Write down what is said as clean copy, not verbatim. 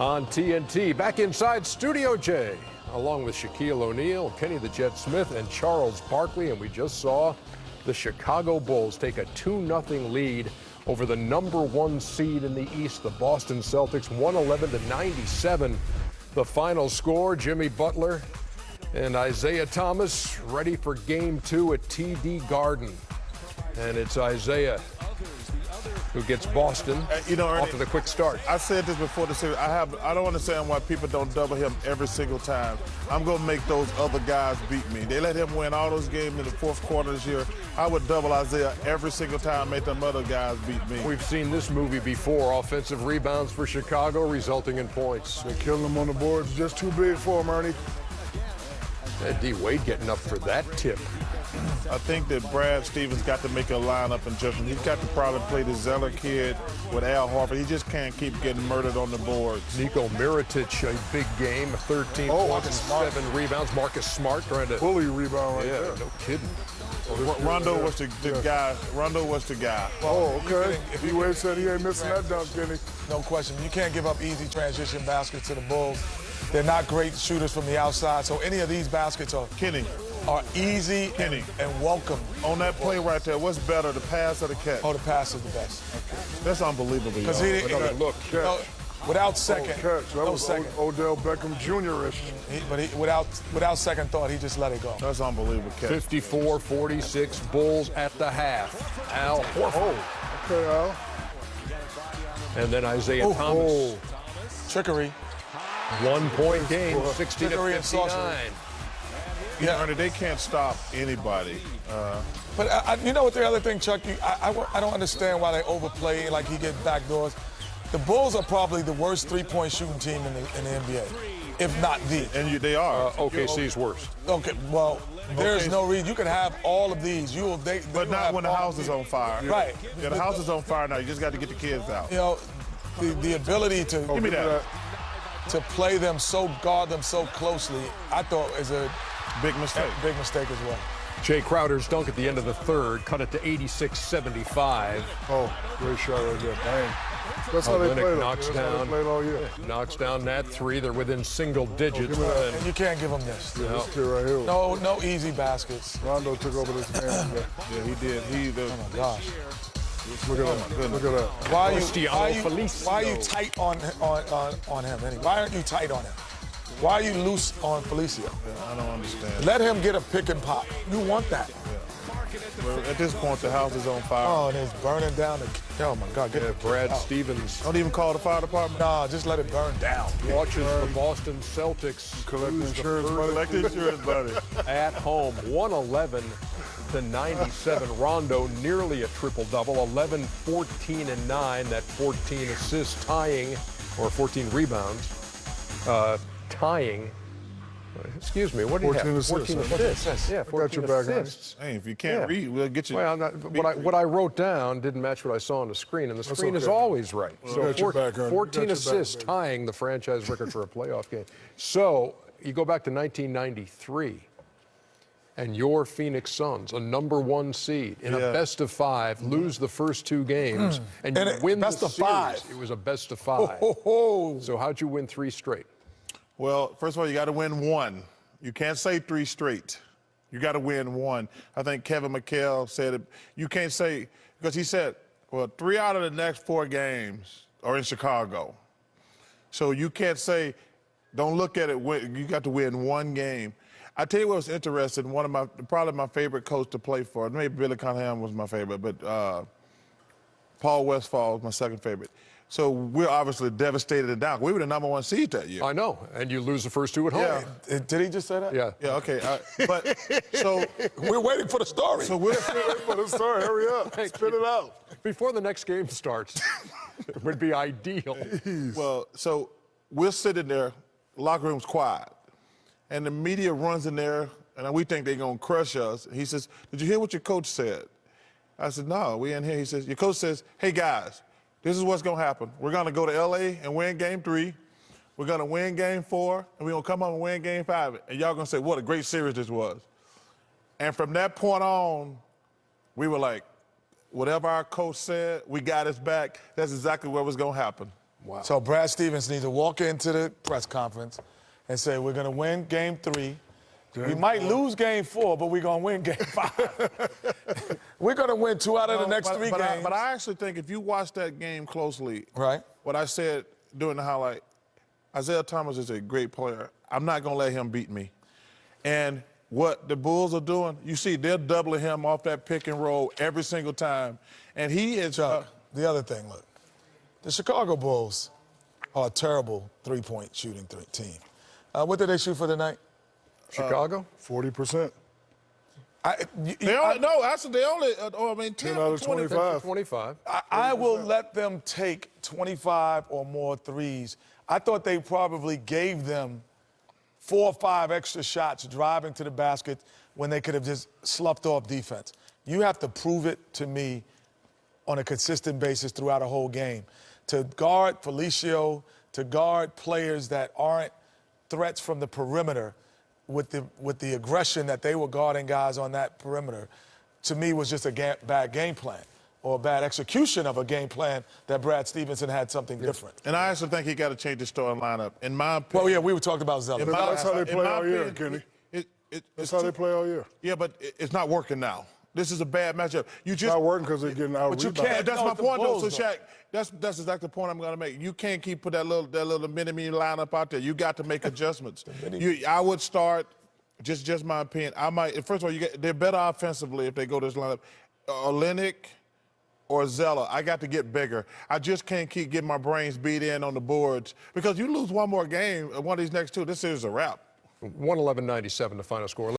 On TNT, back inside Studio J, along with Shaquille O'Neal, Kenny the Jet Smith, and Charles Barkley, and we just saw the Chicago Bulls take a 2-0 lead over the #1 seed in the East, the Boston Celtics, 111-97. The final score, Jimmy Butler and Isaiah Thomas ready for Game 2 at TD Garden. And it's Isaiah who gets Boston off to the quick start. I said this before the series. I don't understand why people don't double him every single time. I'm going to make those other guys beat me. They let him win all those games in the fourth quarter this year. I would double Isaiah every single time, make them other guys beat me. We've seen this movie before. Offensive rebounds for Chicago resulting in points. They're killing him on the boards. Just too big for him, Ernie. And D. Wade getting up for that tip. I think that Brad Stevens got to make a lineup adjustment. He's got to probably play the Zeller kid with Al Horford. He just can't keep getting murdered on the boards. Nico Mirotic, a big game, 13 points and 7 rebounds. Marcus Smart trying to bully rebound right there. No kidding. Rondo was the guy. Rondo was the guy. Oh, okay. If he Wade said he ain't missing that dunk, Kenny. No question. You can't give up easy transition baskets to the Bulls. They're not great shooters from the outside, so any of these baskets are easy and welcome. On that play right there, what's better, the pass or the catch? Oh, the pass is the best. Okay. That's unbelievable. Because he didn't look. Without second. Catch. That was second. Odell Beckham Jr.-ish. Without second thought, he just let it go. That's unbelievable catch. 54-46 Bulls at the half. Al Horford. Okay, Al. And then Isaiah Thomas. Trickery. 1 point game, 60-59. Yeah, Ernie, they can't stop anybody. But you know what the other thing, Chuck? I don't understand why they overplay like he gets backdoors. The Bulls are probably the worst three-point shooting team in the NBA, if not the. And they are. OKC's worst. Okay, well, there's no reason. You can have all of these. But not when the house is on fire. Right. Yeah, the house is on fire now. You just got to get the kids out. You know, the ability to give me that. To play them guard them so closely, I thought is a big mistake. Big mistake as well. Jay Crowder's dunk at the end of the third cut it to 86-75. Oh, great shot right there. Bang. That's how they played. Knocks down. All year. Knocks down that three. They're within single digits. And you can't give them this. Yeah, this kid right here. No easy baskets. Rondo took over this game. Yeah, he did. Oh my gosh. Look at that. Look at that. Why are you tight on him? Anyway? Why aren't you tight on him? Why are you loose on Felicio? Yeah, I don't understand. Let him get a pick and pop. You want that. Yeah. Well, at this point, the house is on fire. Oh, and it's burning down. Oh, my God. Brad Stevens. Don't even call the fire department? Nah, just let it burn down. Watches the Boston Celtics collect insurance money. Collect insurance money. At home, 111-97. Rondo nearly a triple-double, 11, 14, and 9. That 14 assists tying, or 14 rebounds, tying. Excuse me, what do you have? 14 assists. Yeah, 14 assists. Hey, if you can't read, we'll get you. Well, what I wrote down didn't match what I saw on the screen, and the screen is always right. Well, so 14 assists tying the franchise record for a playoff game. So you go back to 1993, and your Phoenix Suns, a #1 seed in a best of 5, lose the first 2 games, and you win the series. 5. It was a best of 5. So how'd you win 3 straight? Well, first of all, you got to win 1. You can't say 3 straight. You got to win 1. I think Kevin McHale said it. You can't say, because he said, well, 3 out of the next 4 games are in Chicago. So you can't say, don't look at it, you got to win 1 game. I tell you what was interesting, probably my favorite coach to play for, maybe Billy Cunningham was my favorite, but Paul Westphal was my second favorite. So we're obviously devastated and down. We were the #1 seed that year. I know, and you lose the first 2 at home. Yeah. Did he just say that? Yeah. Yeah, okay. So we're waiting for the story. So we're waiting for the story. Hurry up. Spit it out. Before the next game starts, it would be ideal. Well, so we're sitting there, locker room's quiet, and the media runs in there, and we think they're going to crush us. He says, did you hear what your coach said? I said, no, we in here. He says, your coach says, hey, guys, this is what's going to happen. We're going to go to L.A. and win Game 3. We're going to win Game 4, and we're going to come home and win Game 5. And y'all going to say, what a great series this was. And from that point on, we were like, whatever our coach said, we got his back. That's exactly what was going to happen. Wow. So Brad Stevens needs to walk into the press conference and say, we're going to win game 3. We might lose game 4, but we're going to win game 5. We're going to win 2 out of the next 3 games. But I actually think if you watch that game closely, right? What I said during the highlight, Isaiah Thomas is a great player. I'm not going to let him beat me. And what the Bulls are doing, you see, they're doubling him off that pick and roll every single time. And he is... Chuck, the other thing, look, the Chicago Bulls are a terrible three-point shooting team. What did they shoot for the night? Chicago? 40%. They only, 10 out of 25. 25. I will let them take 25 or more threes. I thought they probably gave them 4 or 5 extra shots driving to the basket when they could have just sloughed off defense. You have to prove it to me on a consistent basis throughout a whole game. To guard Felicio, to guard players that aren't threats from the perimeter with the aggression that they were guarding guys on that perimeter, to me was just a bad game plan or a bad execution of a game plan that Brad Stevenson had something different. And I actually think he got to change the starting lineup. In my opinion. Well, yeah, we were talking about Zeller. That's how they play all year, Kenny. That's how they play all year. Yeah, but it's not working now. This is a bad matchup. It's not working because they're getting out. But you can't. That's my point, Bulls, though. So, Shaq, that's exactly the point I'm going to make. You can't keep put that little mini-me lineup out there. You got to make adjustments. I would start, just my opinion. I might. First of all, they're better offensively if they go this lineup. Olenek or Zeller, I got to get bigger. I just can't keep getting my brains beat in on the boards because you lose one more game, one of these next 2, this is a wrap. 111-97 the final score.